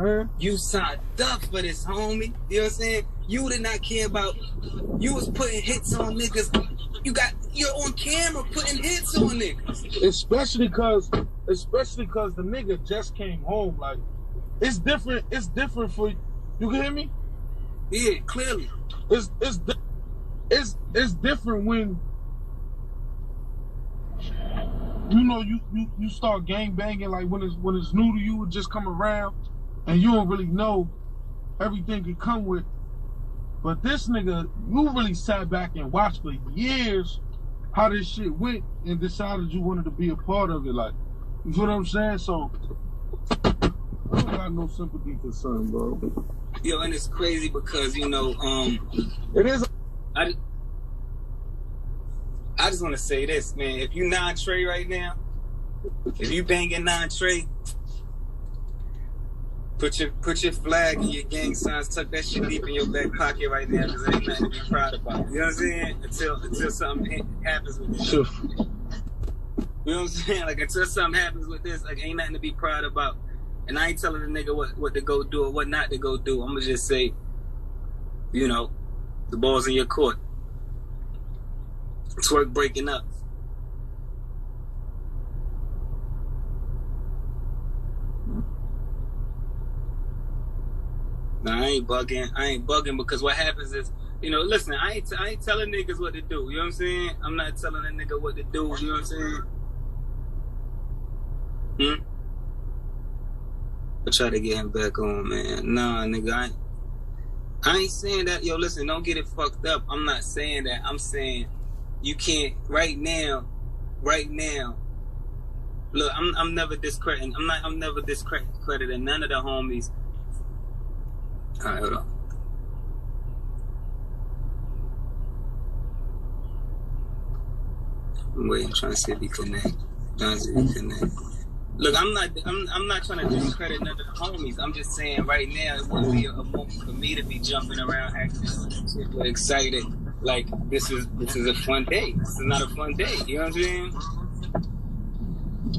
man. You signed up for this, homie. You know what I'm saying? You did not care about. You was putting hits on niggas. You're on camera putting hits on niggas. Especially cause the nigga just came home. Like, it's different. It's different for you. You can hear me? Yeah, clearly. It's different when you know you start gang banging, like when it's new to you, it just come around and you don't really know everything it come with. But this nigga, you really sat back and watched for years how this shit went and decided you wanted to be a part of it. Like, you feel what I'm saying? So I don't got no sympathy for son, bro. Yo, and it's crazy because, you know, it is. I just want to say this, man. If you non-Trey right now, if you banging non-Trey, put your flag and your gang signs, tuck that shit deep in your back pocket right now, because there ain't nothing to be proud about. You know what I'm saying? Until something happens with this. Sure. You know what I'm saying? Like, until something happens with this, like, ain't nothing to be proud about. And I ain't telling the nigga what to go do or what not to go do. I'm gonna just say, you know, the ball's in your court. Twerk breaking up. Nah, I ain't bugging because what happens is, you know, listen, I ain't telling niggas what to do. You know what I'm saying? I'm not telling a nigga what to do. You know what I'm saying? I try to get him back on, man. Nah, nigga, I ain't saying that. Yo, listen, don't get it fucked up. I'm not saying that. I'm saying you can't right now. Look, I'm never discrediting. I'm never discrediting none of the homies. All right, hold on. I'm waiting, trying to see if he connect. Look, I'm not trying to discredit none of the homies. I'm just saying right now it wouldn't be a moment for me to be jumping around acting super excited. Like this is a fun day. This is not a fun day. You know what I'm saying?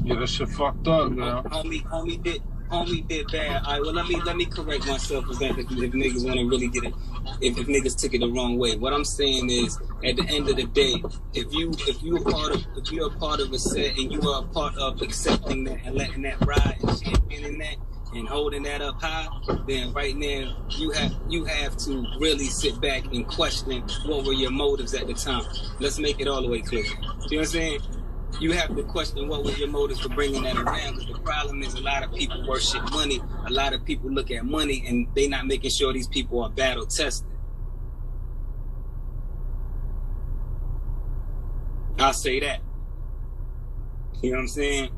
Yeah, that shit fucked up, man. Homie did bad. All right, well let me correct myself if niggas want to really get it. If niggas took it the wrong way, what I'm saying is, at the end of the day, if you're a part of a set and you are a part of accepting that and letting that ride and championing that and holding that up high, then right now you have to really sit back and question what were your motives at the time. Let's make it all the way clear. You know what I'm saying? You have to question what was your motives for bringing that around, because the problem is a lot of people worship money. A lot of people look at money and they not making sure these people are battle tested. I'll say that. You know what I'm saying?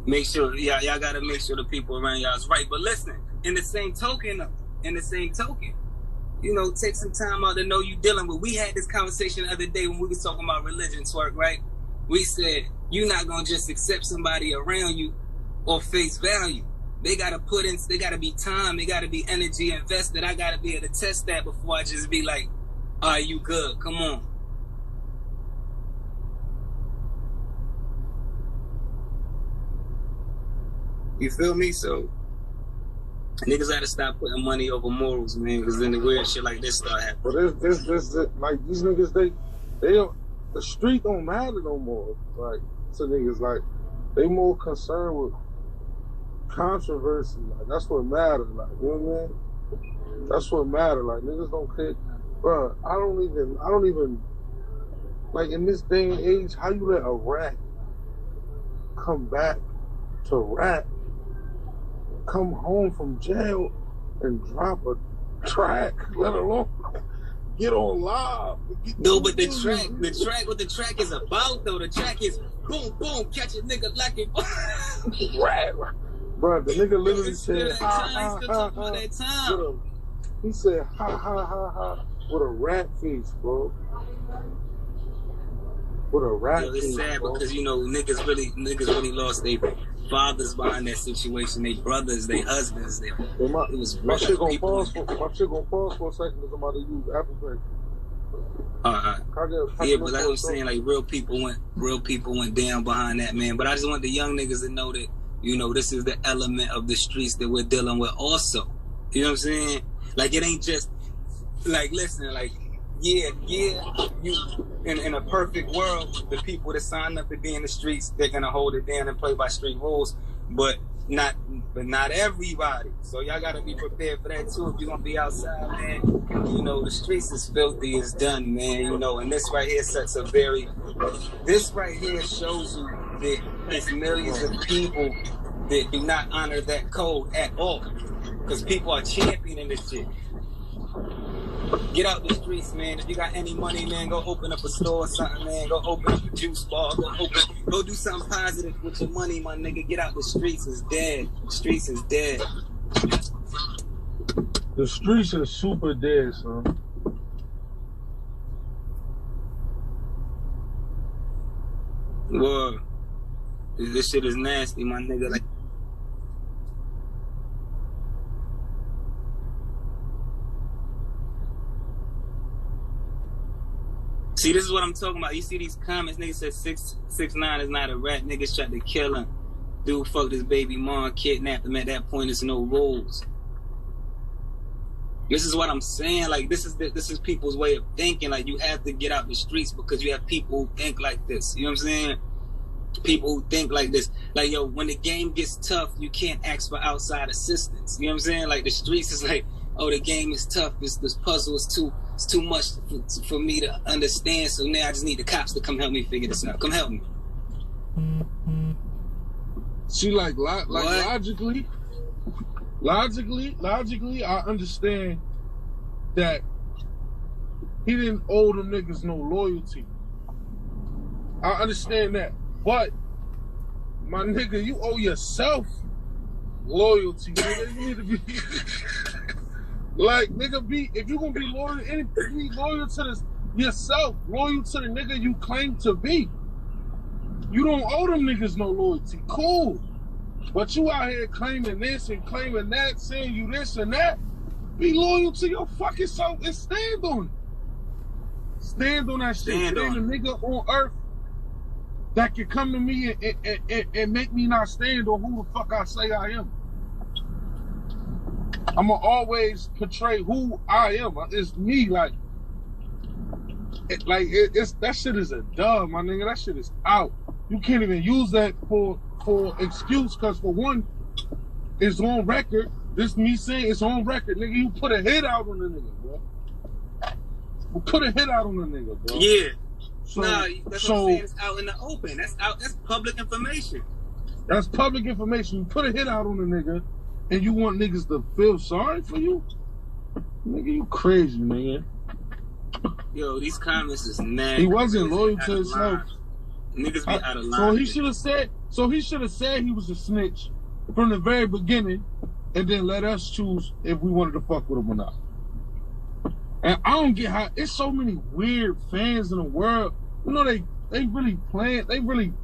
Make sure, y'all gotta make sure the people around y'all is right. But listen, in the same token, you know, take some time out to know you dealing with. We had this conversation the other day when we was talking about religion, Twerk, right? We said, you're not going to just accept somebody around you or face value. They got to be time, they got to be energy invested. I got to be able to test that before I just be like, all right, you good, come on. You feel me? So niggas gotta stop putting money over morals, man, because then the weird shit like this start happening. But this like these niggas, they don't, the street don't matter no more. Like, to niggas, like, they more concerned with controversy. Like, that's what matters. Like, you know what I mean? That's what matters. Like, niggas don't care. Bro, I don't even like, in this day and age, how you let a rat come back to rap, come home from jail and drop a track, let alone get on live. No, but the track, what the track is about, though, the track is boom, boom, catch a nigga like it. Right. Bro, the nigga literally said, ha, ha, ha, ha. He said, ha, ha, ha, ha, with a rat face, bro. With a rat face, it's sad, bro. Because, you know, niggas really lost their fathers behind that situation, their brothers, their husbands. My shit gonna pause for a second because I'm about to use Apple Pay. Yeah, but like I was saying, like real people went down behind that, man. But I just want the young niggas to know that You know, this is the element of the streets that we're dealing with also. You know what I'm saying? Like, it ain't just, like, listen, like, yeah, you, in a perfect world, the people that sign up to be in the streets, they're gonna hold it down and play by street rules, but not everybody. So y'all gotta be prepared for that too. If you're gonna be outside, man, you know, the streets is filthy, it's done, man, you know, and this right here shows you that there's millions of people that do not honor that code at all. Because people are championing this shit. Get out the streets, man. If you got any money, man, go open up a store or something, man. Go open up a juice bar. Go do something positive with your money, my nigga. Get out the streets. It's dead. The streets is dead. The streets are super dead, son. Whoa. This shit is nasty, my nigga. Like, see, this is what I'm talking about. You see these comments, niggas said 6ix9ine is not a rat. Niggas tried to kill him. Dude fucked his baby mom, kidnapped him. At that point, there's no rules. This is what I'm saying. Like, this is people's way of thinking. Like, you have to get out the streets because you have people who think like this. You know what I'm saying? People who think like this. Like, yo, when the game gets tough, you can't ask for outside assistance. You know what I'm saying? Like, the streets is like, oh, the game is tough. This puzzle is too much for me to understand. So now I just need the cops to come help me figure this out. Come help me. See, like logically, I understand that he didn't owe them niggas no loyalty. I understand that. But, my nigga, you owe yourself loyalty. Nigga. You need to be... like, nigga, if you gonna be loyal to anything, be loyal to this yourself. Loyal to the nigga you claim to be. You don't owe them niggas no loyalty. Cool. But you out here claiming this and claiming that, saying you this and that. Be loyal to your fucking self and stand on it. Stand on that shit. There ain't a nigga on earth that can come to me and make me not stand on who the fuck I say I am. I'ma always portray who I am. It's me, like that shit is a dub, my nigga. That shit is out. You can't even use that for excuse, cause for one, it's on record. This me saying it's on record, nigga. You put a hit out on the nigga, bro. You put a hit out on the nigga, bro. Yeah. So, nah, that's what I'm saying. It's out in the open. That's public information. That's public information. You put a hit out on the nigga, and you want niggas to feel sorry for you? Nigga, you crazy, man. Yo, these comments is nasty. He wasn't loyal to himself. Niggas be out of line. So he should have said he was a snitch from the very beginning, and then let us choose if we wanted to fuck with him or not. And I don't get how it's so many weird fans in the world. You know, they really playing, they really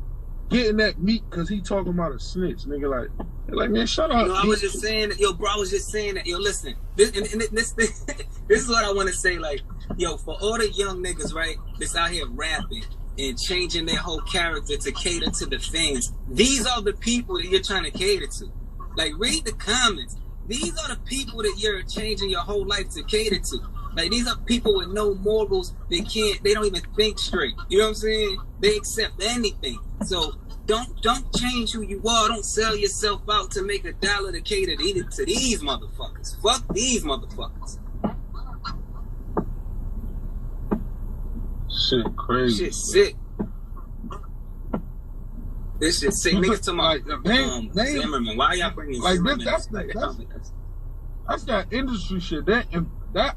getting that meat because he talking about a snitch, nigga. Like, man, shut up. No, I was just saying that, yo, bro. I was just saying that, yo. Listen, this is what I want to say. Like, yo, for all the young niggas, right, that's out here rapping and changing their whole character to cater to the fans. These are the people that you're trying to cater to. Like, read the comments. These are the people that you're changing your whole life to cater to. Like, these are people with no morals. They don't even think straight. You know what I'm saying? They accept anything. So don't change who you are. Don't sell yourself out to make $1 to cater to these motherfuckers. Fuck these motherfuckers. Shit crazy. Shit sick. This shit sick. Niggas talking about Zimmerman. Why y'all bringing Zimmerman? That's that industry shit. That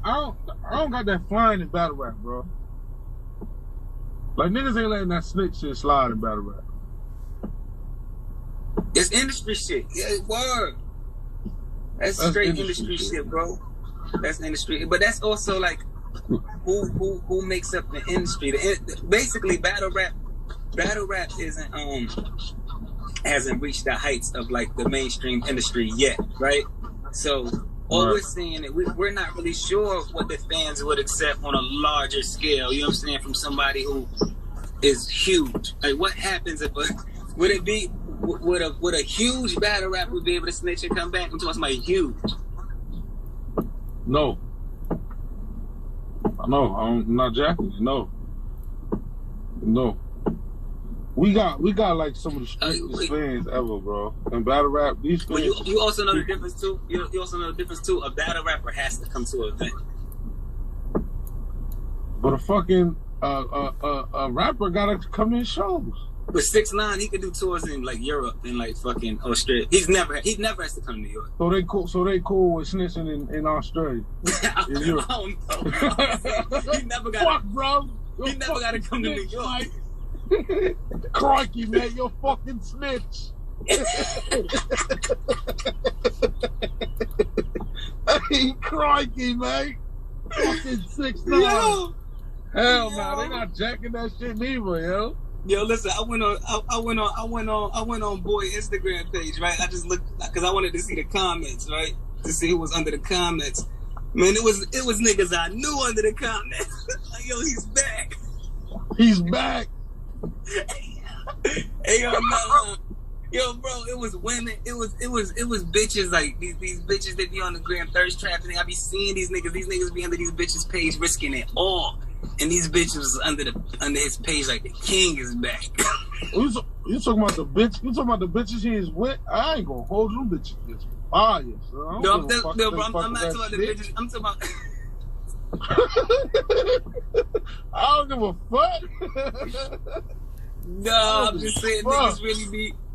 I don't got that flying in battle rap, bro. Like, niggas ain't letting that snitch shit slide in battle rap. It's industry shit. Yeah, word. That's straight industry shit, bro. That's industry. But that's also like who makes up the industry. Basically, battle rap hasn't reached the heights of like the mainstream industry yet, right? So all we're saying that we're not really sure what the fans would accept on a larger scale. You know what I'm saying? From somebody who is huge. Like, what happens if would it be would a huge battle rapper be able to snitch and come back? I'm talking about somebody huge. No. No, I'm not jacking it. No. We got like some of the strictest fans ever, bro. And battle rap, these fans. Well, you also know the difference too. You also know the difference too. A battle rapper has to come to an event. But a fucking a rapper gotta come in shows. With 6ix9ine, he could do tours in like Europe and like fucking Australia. He never has to come to New York. So they cool with snitching in Australia. In Europe. I don't know. He never got. Fuck, bro. He never got to come to New York. Crikey, man, you're fucking snitch. Hey, crikey, man. Fucking 6ix9ine. Hell no, they not jacking that shit neither, yo. Yo, listen, I went on boy Instagram page, right? I just looked because I wanted to see the comments, right? To see who was under the comments. Man, it was niggas I knew under the comments. Like, yo, he's back. He's back. Hey, yo, bro, it was women. It was bitches like these bitches that be on the gram thirst trapping. I be seeing these niggas. These niggas be under these bitches' page risking it all. And these bitches was under his page like the king is back. You talking about the bitch? You talking about the bitches he is with? I ain't gonna hold them bitches. It's fire, son. No, I'm not talking about the bitches. I'm talking about. I don't give a fuck. No, I'm just saying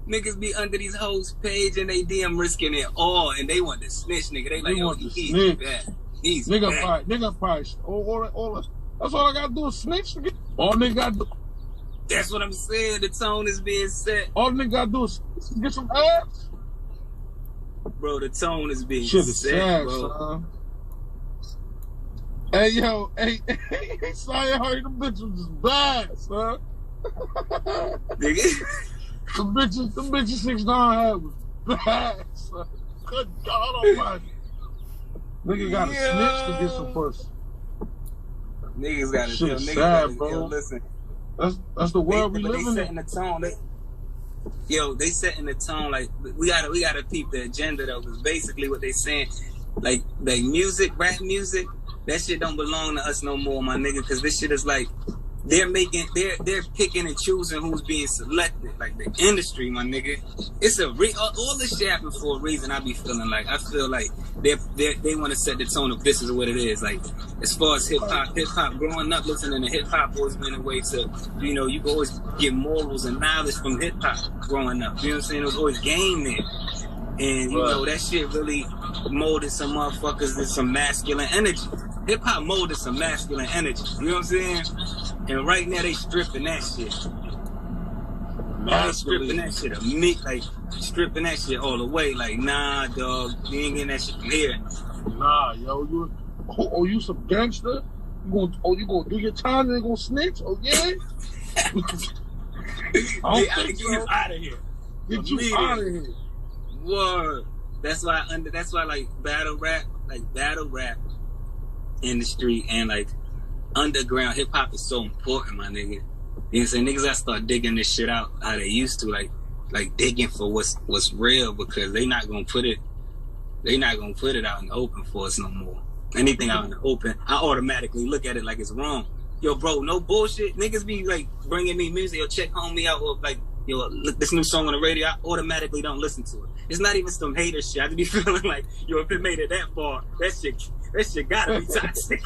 niggas be under these hoes' page and they DM risking it all, and they want to snitch, nigga. They like, yo, he's back. He's nigga back. Nigga price. All that's all I gotta do is snitch. All nigga gotta do. That's what I'm saying. The tone is being set. All nigga gotta do is get some ass. Bro, the tone is being set, sad, bro. Son. Hey, yo, hey, sorry, I heard them bitches is bad, son. the bitches 6ix9ine had was bad, son. Good God Almighty. Nigga gotta snitch to get some pussy. Niggas gotta shit niggas sad, gotta, bro. Yo, listen. That's the world we live in. They setting the tone. They setting the tone. Like we gotta peep the agenda though, because basically what they saying, like music, rap music, that shit don't belong to us no more, my nigga. Because this shit is like they're picking and choosing who's being selected. Like the industry, my nigga. It's all this shit happens for a reason. I feel like they want to set the tone of this is what it is. Like as far as hip hop growing up listening to hip hop always been a way to, you know, you can always get morals and knowledge from hip hop growing up. You know what I'm saying? It was always game there. And you know that shit really molded some motherfuckers with some masculine energy. Hip hop molded some masculine energy. You know what I'm saying? And right now they stripping that shit. They stripping that shit stripping that shit all the way. Like, nah, dog, you ain't getting that shit from here. Nah, yo, you some gangster? You gonna do your time and they gonna snitch? Oh yeah? Get you out of here. Get you out of here. Word. That's why like battle rap industry and like underground hip hop is so important, my nigga. You know what I'm saying? Niggas gotta start digging this shit out how they used to, like digging for what's real, because they not gonna put it out in the open for us no more. Anything out in the open, I automatically look at it like it's wrong. Yo, bro, no bullshit. Niggas be like bringing me music or check homie out or like, yo, look, this new song on the radio, I automatically don't listen to it. It's not even some hater shit. I just be feeling like, yo, if it made it that far, that shit gotta be toxic.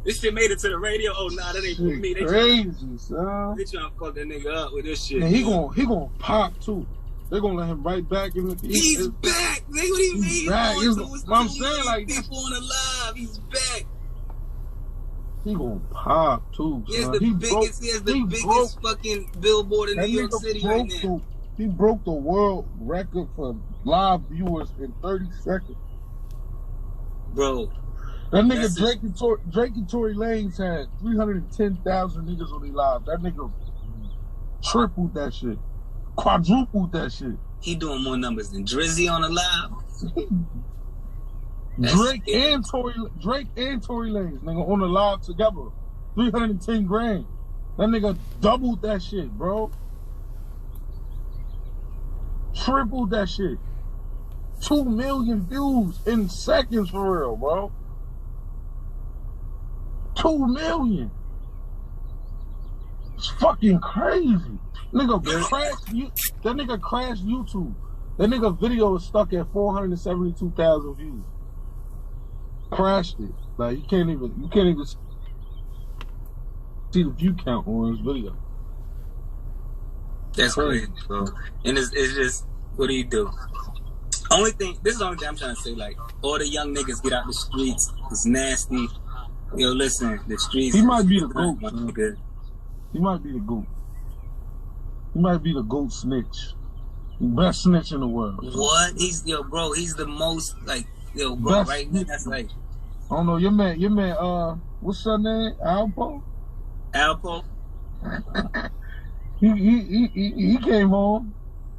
This shit made it to the radio. Oh, nah, that ain't for me. They crazy, son. They trying to fuck that nigga up with this shit. And he gonna pop too. They're gonna let him right back in the. He's back. They what he mean? He's back. I'm saying like people on the live. He's back. He gonna pop too. He has the biggest fucking billboard in New York City right now. He broke the world record for live viewers in 30 seconds. Bro. That nigga Drake and Tory Lanez had 310,000 niggas on their live. That nigga tripled that shit. Quadrupled that shit. He doing more numbers than Drizzy on the live. Drake and Tory Lanez, nigga, on the live together. 310 grand. That nigga doubled that shit, bro. tripled that shit. 2 million views in seconds for real, bro. 2 million. It's fucking crazy. Nigga that nigga crashed YouTube. That nigga video is stuck at 472,000 views. Crashed it. Like you can't even see the view count on his video. That's crazy, bro. And it's just, what do you do? Only thing, this is the only thing I'm trying to say, like, all the young niggas get out the streets, it's nasty. Yo, listen, the streets. He might be the GOAT. He might be the GOAT. He might be the GOAT snitch. The best snitch in the world. What? He's the most, like, bro, best right now, that's like. I don't know, your man, what's your name? Alpo? He came home.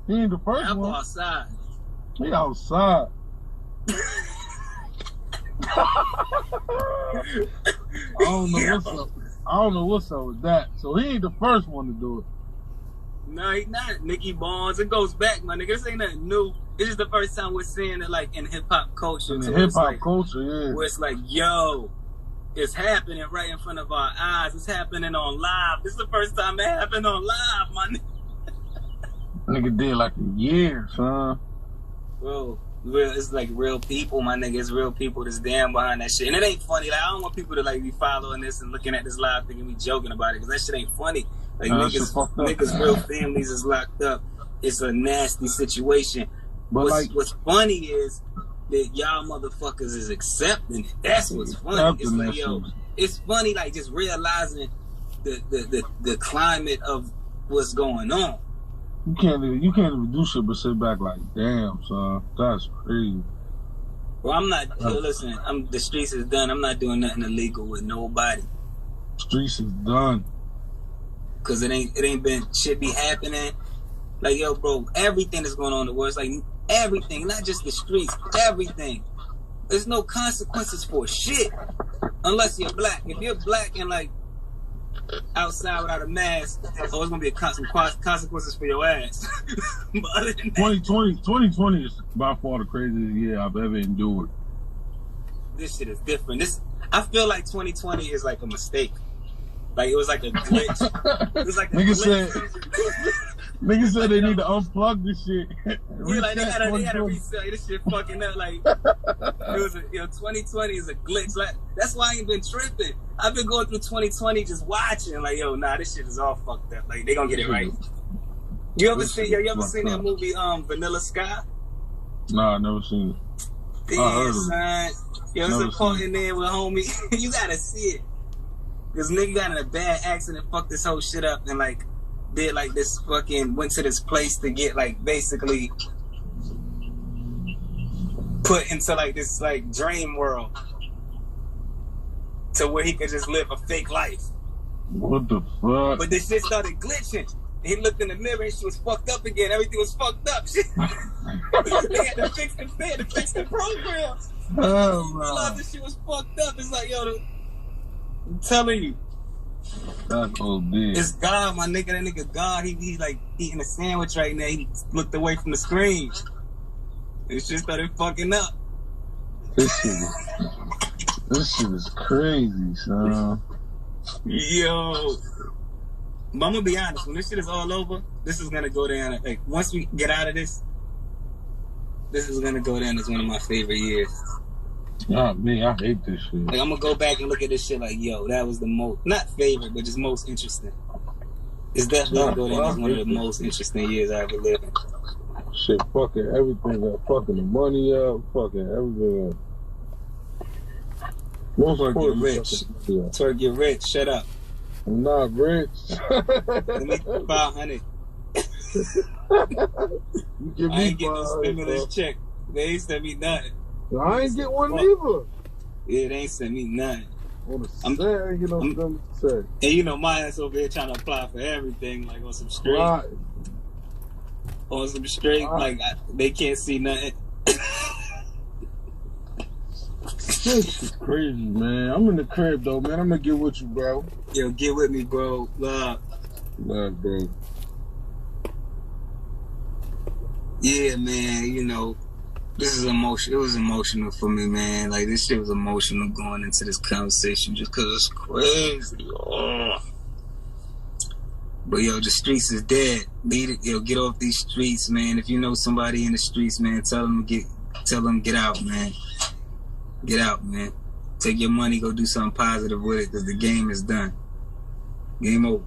He ain't the first Alpo one. outside. He outside. I don't know what's up with that. So he ain't the first one to do it. No, he not. Nicky Barnes. It goes back, my nigga. This ain't nothing new. It's just the first time we're seeing it, like, in hip-hop culture. In hip-hop culture, yeah. Where it's like, yo, it's happening right in front of our eyes. It's happening on live. This is the first time it happened on live, my nigga. Nigga did like a year, son. Bro, it's like real people, my nigga. It's real people that's damn behind that shit. And it ain't funny. Like, I don't want people to, like, be following this and looking at this live thinking we joking about it, because that shit ain't funny. Like, niggas' real families is locked up. It's a nasty situation. But what's funny is that y'all motherfuckers is accepting it. That's what's funny. It's like, yo, it's funny, like, just realizing the climate of what's going on. You can't even do shit but sit back like, damn, son, that's crazy. Well, I'm not. Listen, the streets is done. I'm not doing nothing illegal with nobody. Streets is done. Cause it ain't been shit be happening. Like, yo, bro, everything that's going on in the world, it's like everything, not just the streets, everything. There's no consequences for shit unless you're black. If you're black and, like, outside without a mask, it's gonna be some consequences for your ass. But other than that, 2020 is by far the craziest year I've ever endured. This shit is different. I feel like 2020 is like a mistake. Like, it was like a glitch. It was like a Niggas said they need to unplug this shit. Yeah, like they gotta reset. This shit fucking up. Like, it was 2020 is a glitch. Like, that's why I ain't been tripping. I've been going through 2020 just watching. Like, yo, nah, this shit is all fucked up. Like, they gonna get it right. You ever seen that movie Vanilla Sky? Nah, I never seen it. Damn, son. Yo, there's a part in there with homie. You gotta see it. This nigga got in a bad accident, fucked this whole shit up, and, like, did, like, this fucking, went to this place to get, like, basically put into, like, this, like, dream world to where he could just live a fake life. What the fuck? But this shit started glitching. He looked in the mirror and she was fucked up again. Everything was fucked up. Shit. They had to fix the program. Oh, man. Realized that shit was fucked up. It's like, yo, I'm telling you. That's OD. It's God, my nigga. That nigga God. He like eating a sandwich right now. He looked away from the screen. It just started fucking up. This shit is crazy, son. Yo. But I'm gonna be honest. When this shit is all over, this is gonna go down. Like, once we get out of this is gonna go down as one of my favorite years. Not me, I hate this shit. Like, I'm gonna go back and look at this shit like, yo, that was the most, not favorite, but just most interesting. It's definitely gonna go down as one of the most interesting years I ever lived in. Shit, fucking everything up, fucking the money up, fucking everything up. Most Twerk get rich. Twerk get rich, shut up. I'm not rich. Let me 500. You give me I ain't getting no stimulus check. They ain't sent me nothing. I ain't get one either. Yeah, they ain't sent me nothing. I'm saying, you know what I'm saying. And you know, my ass over here trying to apply for everything, like on some straight. Right. On some straight, right. Like they can't see nothing. This is crazy, man. I'm in the crib though, man. I'm gonna get with you, bro. Yo, get with me, bro. Love, bro. Yeah, man, you know, this is emotion. It was emotional for me, man. Like, this shit was emotional going into this conversation just because it's crazy. Oh. But, yo, the streets is dead. Yo, get off these streets, man. If you know somebody in the streets, man, tell them get out, man. Get out, man. Take your money, go do something positive with it, because the game is done. Game over.